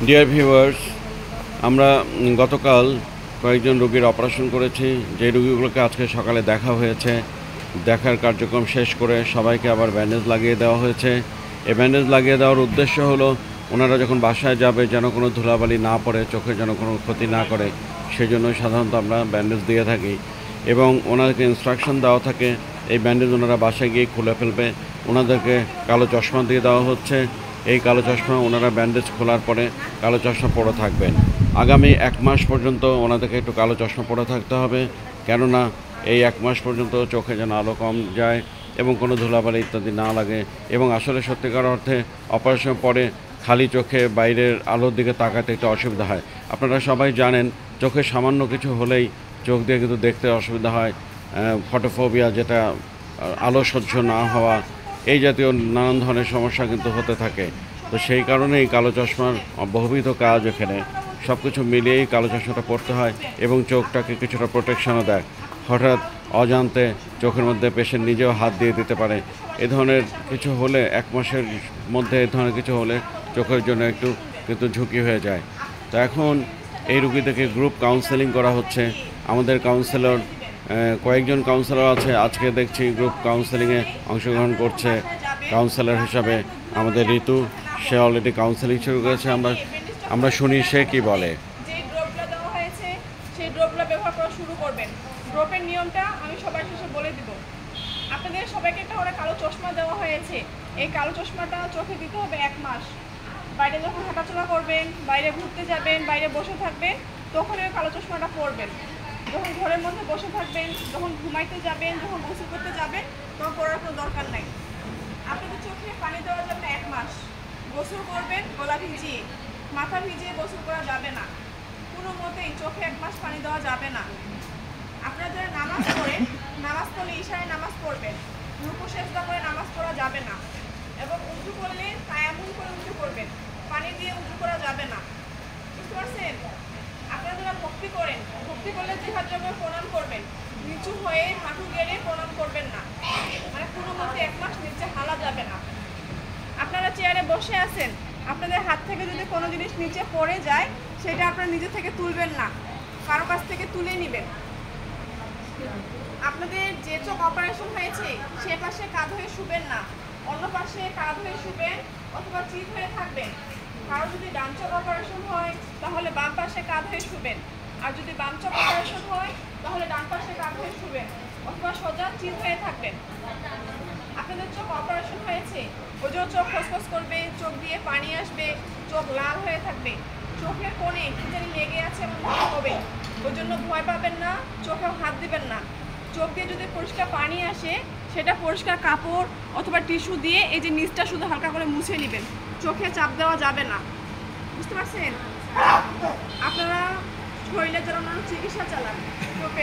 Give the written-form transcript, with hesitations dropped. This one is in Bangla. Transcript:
ডিয়ার ভিউয়ার্স, আমরা গতকাল কয়েকজন রোগীর অপারেশন করেছি। যে রোগীগুলোকে আজকে সকালে দেখা হয়েছে, দেখার কার্যক্রম শেষ করে সবাইকে আবার ব্যান্ডেজ লাগিয়ে দেওয়া হয়েছে। এই ব্যান্ডেজ লাগিয়ে দেওয়ার উদ্দেশ্য হলো ওনারা যখন বাসায় যাবে যেন কোনো ধুলাবালি না পড়ে, চোখে যেন কোনো ক্ষতি না করে, সেই জন্যই সাধারণত আমরা ব্যান্ডেজ দিয়ে থাকি। এবং ওনাদেরকে ইনস্ট্রাকশন দেওয়া থাকে এই ব্যান্ডেজ ওনারা বাসায় গিয়ে খুলে ফেলবে। ওনাদেরকে কালো চশমা দিয়ে দেওয়া হচ্ছে। এই কালো চশমা ওনারা ব্যান্ডেজ খোলার পরে কালো চশমা পরে থাকবেন। আগামী 1 মাস পর্যন্ত ওনাদেরকে একটু কালো চশমা পরে থাকতে হবে, কেননা এই 1 মাস পর্যন্ত চোখে যেন আলো কম যায় এবং কোনো ধুলাবালি ইত্যাদি না লাগে। এবং আসলে সত্যিকার অর্থে অপারেশনের পরে খালি চোখে বাইরের আলোর দিকে তাকাতে একটু অসুবিধা হয়। আপনারা সবাই জানেন, চোখে সামান্য কিছু হলেই চোখ দিয়ে কিন্তু দেখতে অসুবিধা হয়। ফটোফোবিয়া, যেটা আলো সহ্য না হওয়া, এই জাতীয় নানান ধরনের সমস্যা কিন্তু হতে থাকে। তো সেই কারণে এই কালো চশমার বহুবিধ কাজ এখানে, সব কিছু মিলিয়েই কালো চশমাটা পড়তে হয় এবং চোখটাকে কিছুটা প্রোটেকশনও দেয়। হঠাৎ অজান্তে চোখের মধ্যে পেশেন্ট নিজেও হাত দিয়ে দিতে পারে। এ ধরনের কিছু হলে, 1 মাসের মধ্যে এ ধরনের কিছু হলে চোখের জন্য একটু কিন্তু ঝুঁকি হয়ে যায়। তো এখন এই রুগীদেরকে গ্রুপ কাউন্সেলিং করা হচ্ছে। আমাদের কাউন্সেলর, কয়েকজন কাউন্সেলর আছে, আজকে দেখছি গ্রুপ কাউন্সেলিংয়ে অংশগ্রহণ করছে। কাউন্সেলর হিসাবে আমাদের ঋতু, সে অলরেডি কাউন্সেলিং শুরু করেছে। আমরা শুনি সে কি বলে। যে ড্রপগুলো দেওয়া হয়েছে সেই ড্রপগুলো ব্যবহার করা শুরু করবেন। ড্রপের নিয়মটা আমি সবার শেষে বলে দিব। আপনাদের সবাইকে একটা করে কালো চশমা দেওয়া হয়েছে। এই কালো চশমাটা চোখে দিতে হবে 1 মাস। বাইরে যখন হাঁটাচলা করবেন, বাইরে ঘুরতে যাবেন, বাইরে বসে থাকবেন, তখন ওই কালো চশমাটা পরবেন। যখন ঘরের মধ্যে বসে থাকবেন, যখন ঘুমাইতে যাবেন, যখন গোসল করতে যাবেন, তখন পরার কোনো দরকার নাই। আপনাদের চোখে পানি দেওয়া যাবে না 1 মাস। গোসল করবেন গলা ভিজিয়ে, মাথা ভিজিয়ে গোসল করা যাবে না। কোনো মতেই চোখে 1 মাস পানি দেওয়া যাবে না। আপনারা যারা নামাজ পড়েন, নামাজ পড়লে ইশারায় নামাজ পড়বেন। রুকু সেজদা করে নামাজ পড়া যাবে না। এবং উজু করলে তায়াম্মুম করে উজু করবেন, পানি দিয়ে উজু করা যাবে না। বুঝতে পারছেন? আপনারা যারা ভক্তি করেন, ভক্তি করলে জিহাদ জবে প্রণাম করবেন, নিচু হয়ে হাঁটু গেড়ে প্রণাম করবেন না। মানে কোনো মতে 1 মাস নিচে হালা যাবে না। আপনারা চেয়ারে বসে আছেন, আপনাদের হাত থেকে যদি কোনো জিনিস নিচে পড়ে যায়, সেটা আপনারা নিজে থেকে তুলবেন না, কারো কাছ থেকে তুলে নেবেন। আপনাদের যে চোখ অপারেশন হয়েছে সে পাশে কাঁধ হয়ে শুবেন না, অন্য পাশে কাঁধ হয়ে শুবেন অথবা চিত হয়ে থাকবেন। কারো যদি ডান চোখ অপারেশন হয় তাহলে বাম পাশে কাঁধ হয়ে শুবেন, আর যদি বাম চোখ অপারেশন হয় তাহলে ডান পাশে কাঁধ হয়ে শুবেন অথবা সোজা চিত হয়ে থাকবেন। আপনাদের চোখ অপারেশন হয়েছে, ওজোর চোখ খসখস করবে, চোখ দিয়ে পানি আসবে, চোখ লাল হয়ে থাকবে, চোখের কোণে কি জানি লেগে আছে এমন মনে হবে। ওই জন্য ভয় পাবেন না, চোখেও হাত দিবেন না। চোখ দিয়ে যদি পরিষ্কার পানি আসে, সেটা পরিষ্কার কাপড় অথবা টিস্যু দিয়ে এই যে নিচটা শুধু হালকা করে মুছে নেবেন, চোখে চাপ দেওয়া যাবে না। বুঝতে পারছেন? আপনারা শরীরে যারা অন্যান্য চিকিৎসা চালান, চোখে